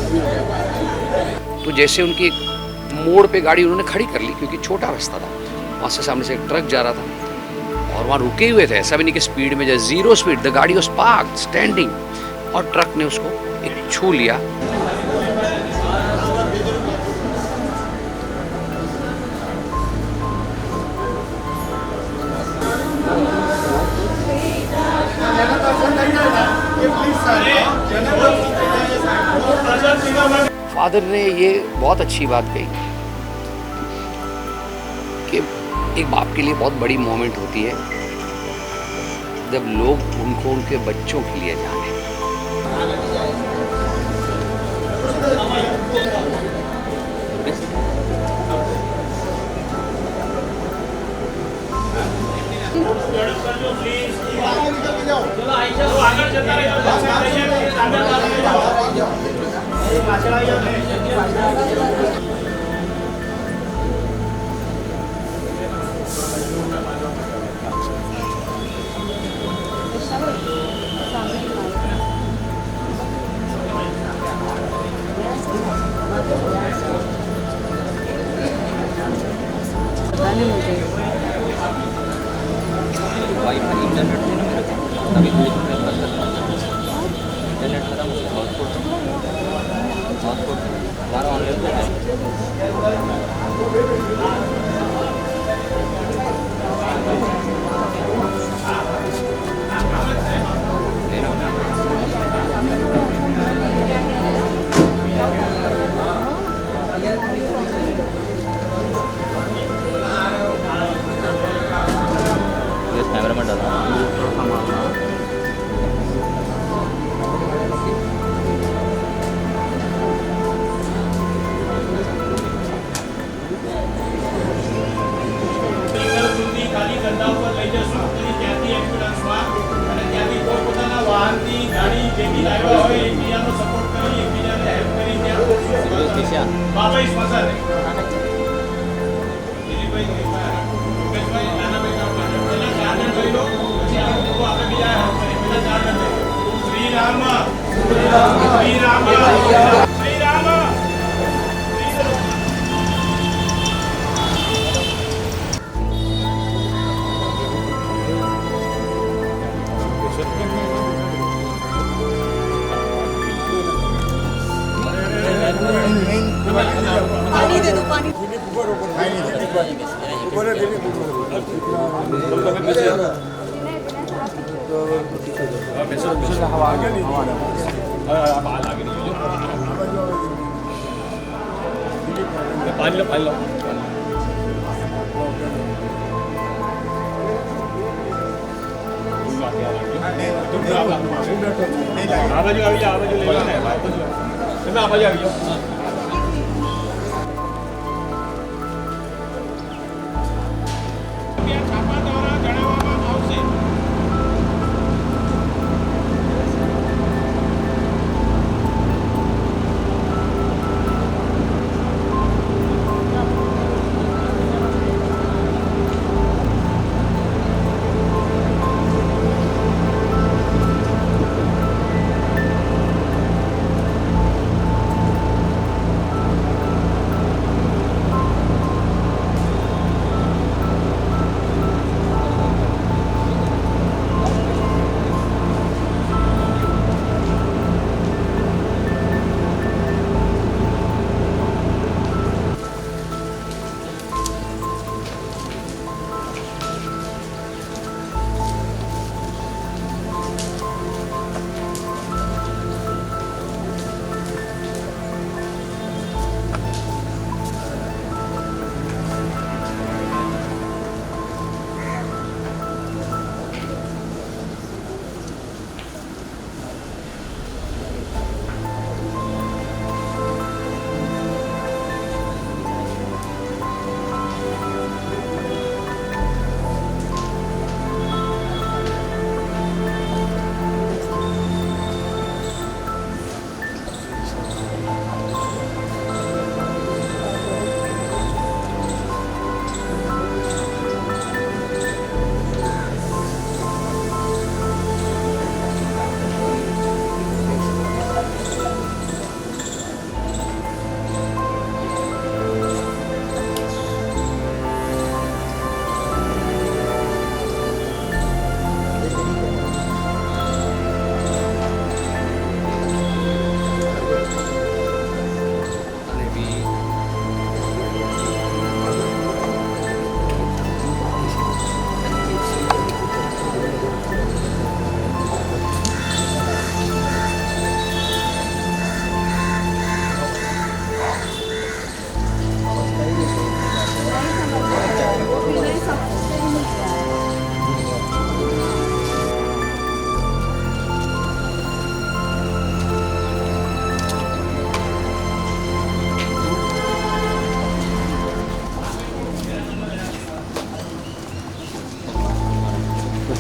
तो जैसे उनकी एक मोड़ पे गाड़ी उन्होंने खड़ी कर ली, क्योंकि छोटा रास्ता था, वहाँ से सामने से एक ट्रक जा रहा था और वहाँ रुके हुए थे, ऐसा भी नहीं कि स्पीड में जाए, जीरो स्पीड, द गाड़ी वाज पार्क्ड स्टैंडिंग, और ट्रक ने उसको एक छू लिया। फादर ने ये बहुत अच्छी बात कही कि एक बाप के लिए बहुत बड़ी मोमेंट होती है जब लोग उनको उनके बच्चों के लिए जाने। वाईफाई इंटरनेट थे ना मेरे को, अभी 2 दिन में इंटरनेट खत्म हो गया, हॉटस्पॉट हमारा ऑनलाइन तो कैमरा में डाला पानी दे दो, पानी। पानी लो, पानी लो। आवाज आ गई, आवाज ले लेना है, आवाज आ गई।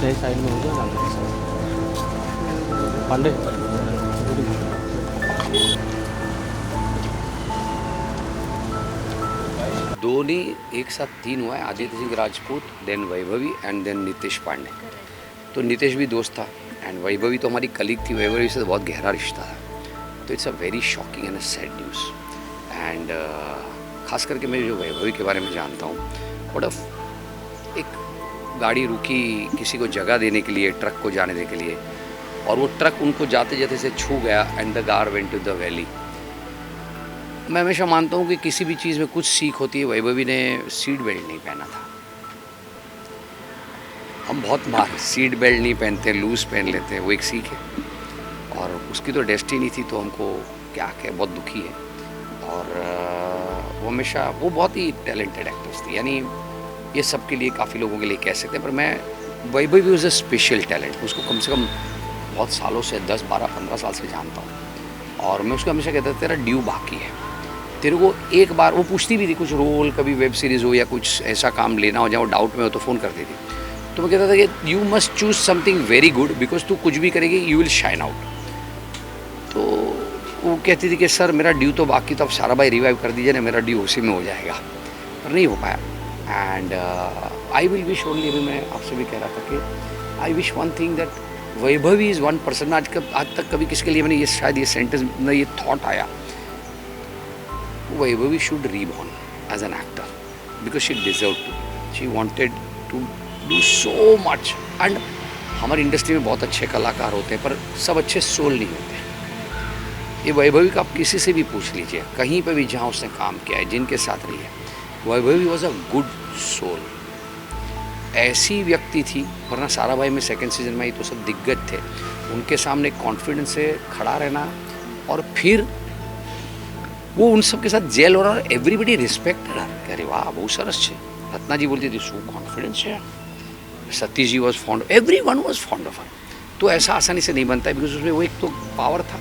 नहीं साइड में हो गया ना पांडे धोनी एक साथ 3 हुआ है, Aditya Singh Rajput, then Vaibhavi and then Nitesh Pandey. तो नितेश भी दोस्त था एंड वैभवी तो हमारी कलीग थी, वैभवी से तो बहुत गहरा रिश्ता था। तो it's a very shocking and sad news. And खास करके मैं जो वैभवी के बारे में जानता हूँ, व्हाट एक गाड़ी रुकी किसी को जगह देने के लिए, ट्रक को जाने देने के लिए, और वो ट्रक उनको जाते जाते से छू गया and the car went to the valley. मैं हमेशा मानता हूँ कि किसी भी चीज़ में कुछ सीख होती है। वैभवी ने सीट बेल्ट नहीं पहना था। हम बहुत बार सीट बेल्ट नहीं पहनते, लूज़ पहन लेते हैं, वो एक सीख है। और उसकी तो डेस्टिनी थी, तो हमको क्या कहे, बहुत दुखी है। और वो हमेशा, वो बहुत ही टैलेंटेड एक्ट्रेस थी, यानी ये सबके लिए, काफ़ी लोगों के लिए कह सकते हैं। पर मैं Vaibhavi was a special talent. उसको कम से कम बहुत सालों से, 10, 12, 15 साल से जानता हूँ। और मैं उसको हमेशा कहता था, तेरा ड्यू बाकी है, तेरे को एक बार। वो पूछती भी थी कुछ रोल, कभी वेब सीरीज़ हो या कुछ ऐसा काम लेना हो जहाँ वो डाउट में हो तो फ़ोन करती थी। तो मैं कहता था कि you must choose something very good, because तू कुछ भी करेगी यू विल शाइन आउट। तो वो कहती थी कि सर मेरा ड्यू तो बाकी, तो अब सारा भाई रिवाइव कर दीजिए ना, मेरा ड्यू उसी में हो जाएगा। पर नहीं हो पाया। And I will wish only, अभी मैं आपसे भी कह रहा था कि I wish one thing, that Vaibhavi is one person. आज तक कभी किसके लिए मैंने ये शायद ये सेंटेंस, ये थॉट आया, Vaibhavi should reborn as an actor because she deserved to. She wanted to do so much. And हमारी इंडस्ट्री में बहुत अच्छे कलाकार होते हैं, पर सब अच्छे सोल नहीं होते। ये वैभवी का आप किसी से भी पूछ लीजिए, कहीं पे भी जहाँ उसने काम किया है, जिनके साथ रही है, Vaibhavi was a good soul. ऐसी व्यक्ति थी, वरना सारा भाई में सेकंड सीजन में ही तो सब दिग्गज थे, उनके सामने कॉन्फिडेंस से खड़ा रहना, और फिर वो उन सब के साथ जेल हो रहा है। एवरीबडी रिस्पेक्टेड हर। अरे वाह, बहुत सरस है। रत्ना जी बोलती थी सो कॉन्फिडेंस है। Satish ji was fond, everyone was fond of her. तो ऐसा आसानी से नहीं बनता है, बिकॉज उसमें वो एक तो पावर था,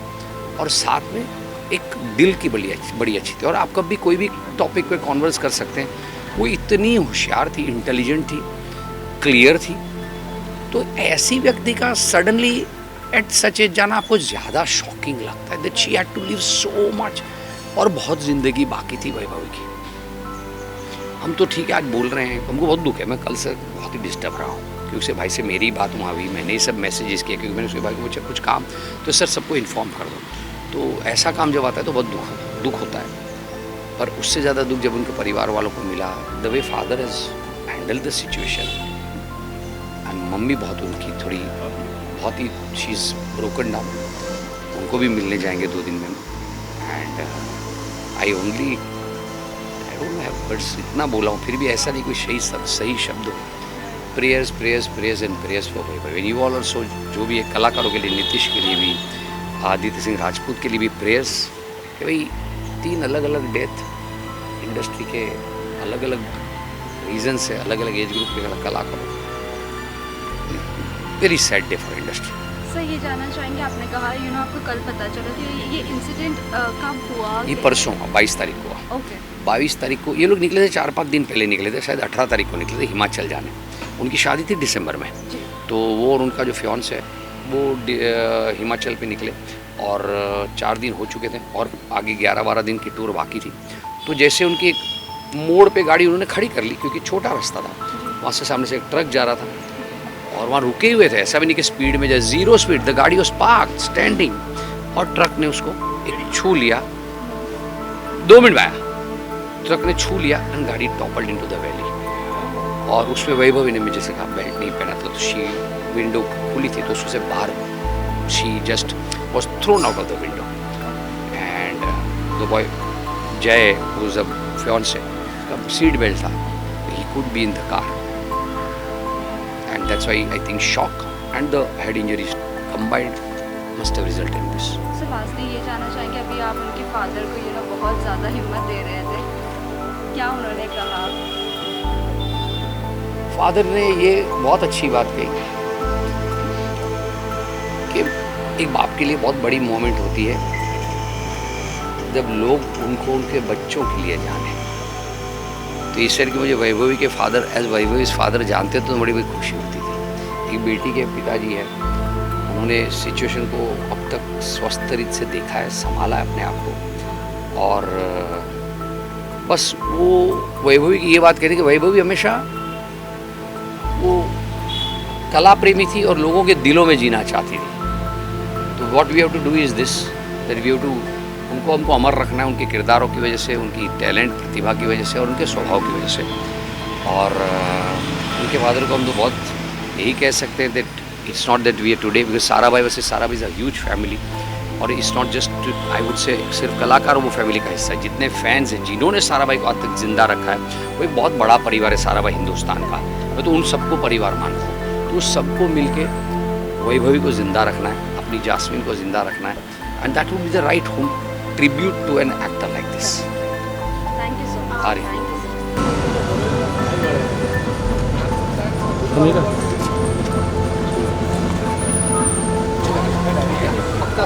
और साथ में एक दिल की बड़ी अच्छी थी। और आप कभी कोई भी टॉपिक पे कॉन्वर्स कर सकते हैं। वो इतनी होशियार थी, इंटेलिजेंट थी, क्लियर थी। तो ऐसी व्यक्ति का सडनली एट सच एज जाना आपको ज़्यादा शॉकिंग लगता है, that she had to live so much. और बहुत ज़िंदगी बाकी थी वैभवी की। हम तो ठीक है आज बोल रहे हैं, हमको बहुत दुख है। मैं कल से बहुत ही डिस्टर्ब रहा हूँ, क्योंकि उससे भाई से मेरी बात वहाँ हुई, मैंने ये सब मैसेजेस किए, क्योंकि मैंने उसके भाई को पूछा कुछ काम, तो सर सबको इन्फॉर्म कर दो। तो ऐसा काम जब आता है तो बहुत दुख होता है। पर उससे ज़्यादा दुख जब उनके परिवार वालों को मिला, the way father has handle the situation. And mummy बहुत उनकी थोड़ी, बहुत ही शी इज़ ब्रोकन डाउन। उनको भी मिलने जाएंगे 2 दिन में। And I don't have words, इतना बोला हूँ, फिर भी ऐसा नहीं कोई सही शब्द हो। Prayers prayers prayers and prayers for Vaibhavi. You all also, जो भी है कलाकारों के लिए, नीतीश के लिए भी, आदित्य सिंह राजपूत के लिए भी प्रेयर्स। कि भाई 3 अलग अलग डेथ, इंडस्ट्री के अलग अलग रीजन से, अलग अलग एज ग्रुप के कलाकारों। Very sad day for industry. Sir ये जानना चाहेंगे, आपने कहा आपको कल पता चला, तो ये इंसिडेंट कब हुआ? ये परसों 22 तारीख को हुआ। ओके। 22 तारीख को ये लोग निकले थे, 4-5 दिन पहले निकले थे, शायद 18 तारीख को निकले थे हिमाचल जाने। उनकी शादी थी दिसंबर में, तो वो और उनका जो फियांस है वो हिमाचल पे निकले, और 4 दिन हो चुके थे, और आगे 11-12 दिन की टूर बाकी थी। तो जैसे उनकी एक मोड़ पे गाड़ी उन्होंने खड़ी कर ली, क्योंकि छोटा रास्ता था, वहाँ से सामने से एक ट्रक जा रहा था, और वहाँ रुके हुए थे, ऐसा भी नहीं कि स्पीड में जाए, 0 स्पीड, द गाड़ी वॉज पार्क्ड स्टैंडिंग, और ट्रक ने उसको एक छू लिया। 2 मिनट में आया, ट्रक ने छू लिया एंड गाड़ी टॉपल्ड इनटू द वैली। और उसमें वैभवी ने मुझे कहा बेल्ट नहीं पहना था, तो शी विंडो खुली थी, तो उससे बाहर she just was thrown out of the window. And the boy Jay was a fiance, seat belt था, he could be in the car, and that's why I think shock and the head injuries combined must have resulted in this. Sir lastly ये जानना चाहेंगे, अभी आप उनके father को बहुत ज़्यादा हिम्मत दे रहे थे, क्या उन्होंने कहा? फादर ने ये बहुत अच्छी बात कही कि एक बाप के लिए बहुत बड़ी मोमेंट होती है जब लोग उनको उनके बच्चों के लिए जाने। तो इस तरह की मुझे वैभवी के फादर एज वैभवी फादर जानते तो बड़ी बड़ी खुशी होती थी। एक बेटी के पिताजी हैं, उन्होंने सिचुएशन को अब तक स्वस्थ तरीके से देखा है, संभाला है अपने आप को। और बस वो वैभवी की ये बात कहती कि वैभवी हमेशा वो कला प्रेमी थी और लोगों के दिलों में जीना चाहती थी। तो what we have to do is this, that we have to, हमको अमर रखना है उनके किरदारों की वजह से, उनकी टैलेंट प्रतिभा की वजह से और उनके स्वभाव की वजह से। और उनके फादर को हम तो बहुत यही कह सकते हैं that it's not that we are today, because Sarabhai वैसे Sarabhai is a huge family. और it's not just, I would say सिर्फ कलाकार वो फैमिली का हिस्सा है, जितने फैंस हैं जिन्होंने साराभाई को आज तक जिंदा रखा है, वो एक बहुत बड़ा परिवार है साराभाई हिंदुस्तान का। मैं तो उन सबको परिवार मानता हूँ। तो उस सबको मिल के वैभवी को ज़िंदा रखना है, अपनी जास्मिन को ज़िंदा रखना है, and that would be the right home tribute to an actor like this. Thank you so much. आ रही। पक्का